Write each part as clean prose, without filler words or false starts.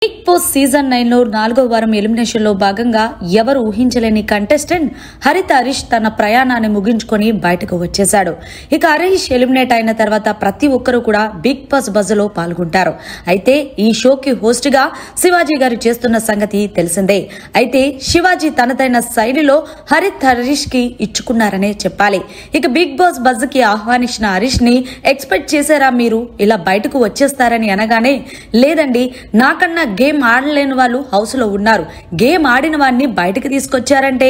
Big boss season 9 లో 4వ వారం ఎలిమినేషన్ లో భాగంగా ఎవరు ఊహించలేని కంటెస్టెంట్ హరీష్ తన ప్రయాణాన్ని ముగించుకొని బయటకు వచ్చేశాడు. ఇక హరీష్ ఎలిమినేట్ అయిన తర్వాత ప్రతి ఒక్కరూ కూడా బిగ్ బాస్ బజ్ లో పాల్గొంటారు. అయితే ఈ షోకి హోస్ట్ గా శివాజీ గారు చేస్తున్న సంగతి తెలిసిందే. అయితే శివాజీ తనదైన శైలిలో హరీష్ కి ఇచ్చుకున్నారనే చెప్పాలి. ఇక బిగ్ బాస్ బజ్ కి ఆహ్వానించిన హరీష్ ని ఎక్స్పెక్ట్ చేశారా మీరు ఇలా బయటకు వచ్చేస్తారని అనగానే, లేదండి, నాకన్నా గేమ్ ఆడలేని వాళ్ళు హౌస్ లో ఉన్నారు, గేమ్ ఆడిన వాడిని బయటకు తీసుకొచ్చారంటే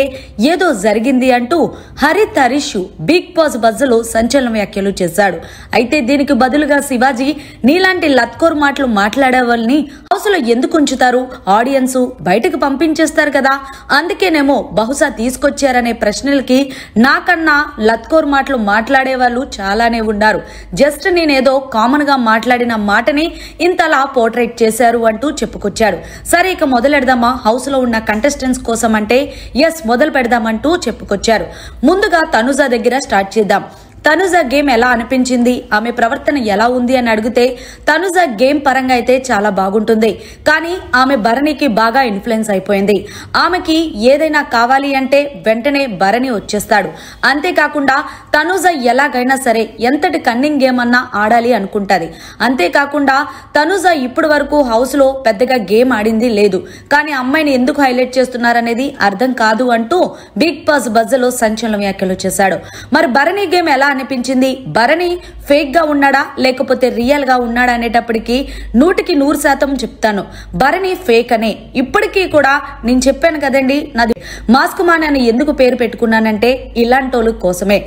ఏదో జరిగింది అంటూ హరీష్ బిగ్ బాస్ బజ్ లో సంచలన వ్యాఖ్యలు చేశాడు. అయితే దీనికి బదులుగా శివాజీ, నీలాంటి లత్కోర్ మాటలు మాట్లాడే వాళ్ళని హౌస్ లో ఎందుకు ఉంచుతారు, ఆడియన్స్ బయటకు పంపించేస్తారు కదా, అందుకేనేమో బహుశా తీసుకొచ్చారనే ప్రశ్నలకి, నాకన్నా లత్కోర్ మాటలు మాట్లాడే వాళ్ళు చాలానే ఉన్నారు, జస్ట్ నేనేదో కామన్ గా మాట్లాడిన మాటని ఇంతలా పోర్ట్రేట్ చేశారు అంటూ చెప్పుకొచ్చాడు. సరే, ఇక మొదలెడదామా హౌస్ లో ఉన్న కంటెస్టెంట్స్ కోసం అంటే ఎస్ మొదలు పెడదామంటూ చెప్పుకొచ్చారు. ముందుగా తనుజ దగ్గర స్టార్ట్ చేద్దాం. తనుజ గేమ్ ఎలా అనిపించింది, ఆమె ప్రవర్తన ఎలా ఉంది అని అడిగితే, తనుజ గేమ్ పరంగా అయితే చాలా బాగుంటుంది, కానీ ఆమె భరణికి బాగా ఇన్ఫ్లుయెన్స్ అయిపోయింది. ఆమెకి ఏదైనా కావాలి అంటే వెంటనే భరణి వచ్చేస్తాడు. అంతేకాకుండా తనుజ ఎలాగైనా సరే ఎంతటి కన్నింగ్ గేమ్ అన్నా ఆడాలి అనుకుంటది. అంతేకాకుండా తనుజ ఇప్పటి వరకు హౌస్ లో పెద్దగా గేమ్ ఆడింది లేదు, కానీ అమ్మాయిని ఎందుకు హైలైట్ చేస్తున్నారనేది అర్థం కాదు అంటూ బిగ్ బాస్ బజ్ లో సంచలన వ్యాఖ్యలు చేశాడు. మరి భరణి గేమ్ ఎలా అనిపించింది, భరణి ఫేక్ గా ఉన్నాడా లేకపోతే రియల్ గా ఉన్నాడా అనేటప్పటికీ 100% చెప్తాను, భరణి ఫేక్ అనే. ఇప్పటికీ కూడా నేను చెప్పాను కదండి, నాది మాస్క్ మాన్ అని ఎందుకు పేరు పెట్టుకున్నానంటే ఇలాంటోళ్ళ కోసమే.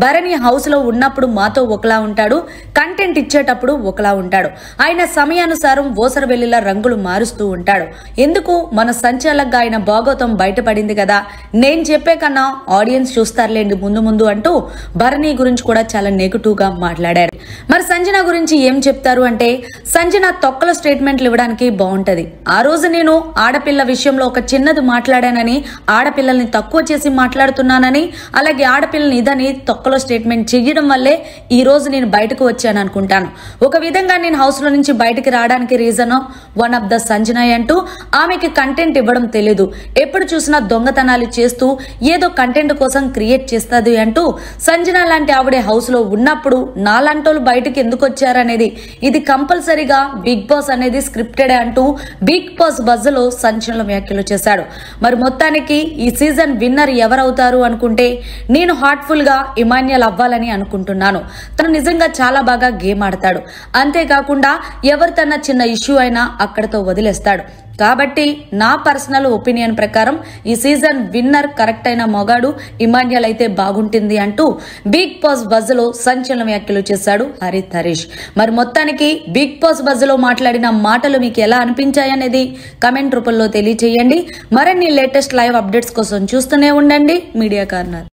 భరణి హౌస్ లో ఉన్నప్పుడు మాతో ఒకలా ఉంటాడు, కంటెంట్ ఇచ్చేటప్పుడు ఒకలా ఉంటాడు, ఆయన సమయానుసారం ఓసరవెల్లిలా రంగులు మారుస్తూ ఉంటాడు. ఎందుకు, మన సంచాలకుగా ఆయన భాగోతం బయటపడింది కదా, నేను చెప్పే కన్నా ఆడియన్స్ చూస్తారులేండి ముందు ముందు అంటూ భరణి గురించి కూడా చాలా నెగిటివ్ గా మాట్లాడారు. మరి సంజన గురించి ఏం చెప్తారు అంటే, సంజన తొక్కల స్టేట్మెంట్లు ఇవ్వడానికి బాగుంటది. ఆ రోజు నేను ఆడపిల్ల విషయంలో ఒక చిన్నది మాట్లాడానని, ఆడపిల్లల్ని తక్కువ చేసి మాట్లాడుతున్నానని, అలాగే ఆడపిల్లని ఇదని తొక్కలో స్టేట్మెంట్ చేయడం వల్లే ఈ రోజు నేను బయటకు వచ్చాను అనుకుంటాను. ఒక విధంగా నేను హౌస్ లో నుంచి బయటకు రావడానికి reason one of the Sanjana అంటూ ఆమెకి కంటెంట్ ఇవ్వడం తెలీదు, ఎప్పుడు చూసినా దొంగతనాలు చేస్తూ ఏదో కంటెంట్ కోసం క్రియేట్ చేస్తుంది అంటూ సంజన లాంటి ఆవిడే హౌస్ లో ఉన్నప్పుడు నాలాంటోళ్ళు బయటకు ఎందుకు వచ్చారనేది, ఇది కంపల్సరీగా బిగ్ బాస్ అనేది స్క్రిప్టెడ్ అంటూ బిగ్ బాస్ బజ్ లో సంచలన వ్యాఖ్యలు చేశాడు. మరి మొత్తానికి ఈ సీజన్ విన్నర్ ఎవరవుతారు అనుకుంటే, నేను హార్ట్ఫుల్ గా ఇమాన్యుయల్ అవ్వాలని అనుకుంటున్నాను. తను నిజంగా చాలా బాగా గేమ్ ఆడతాడు, అంతేకాకుండా ఎవరితన్నా చిన్న ఇష్యూ అయినా అక్కడతో వదిలేస్తాడు. కాబట్టి నా పర్సనల్ ఒపీనియన్ ప్రకారం ఈ సీజన్ విన్నర్ కరెక్ట్ అయిన మొగాడు ఇమాన్యుయల్ అయితే బాగుంటుంది అంటూ బిగ్ బాస్ బజ్ లో సంచలన వ్యాఖ్యలు చేశాడు హరీష్. మరి మొత్తానికి బిగ్ బాస్ బజ్ లో మాట్లాడిన మాటలు మీకు ఎలా అనిపించాయనేది కమెంట్ రూపంలో తెలియజేయండి. మరిన్ని లేటెస్ట్ లైవ్ అప్డేట్స్ కోసం చూస్తూనే ఉండండి మీడియా కార్నర్.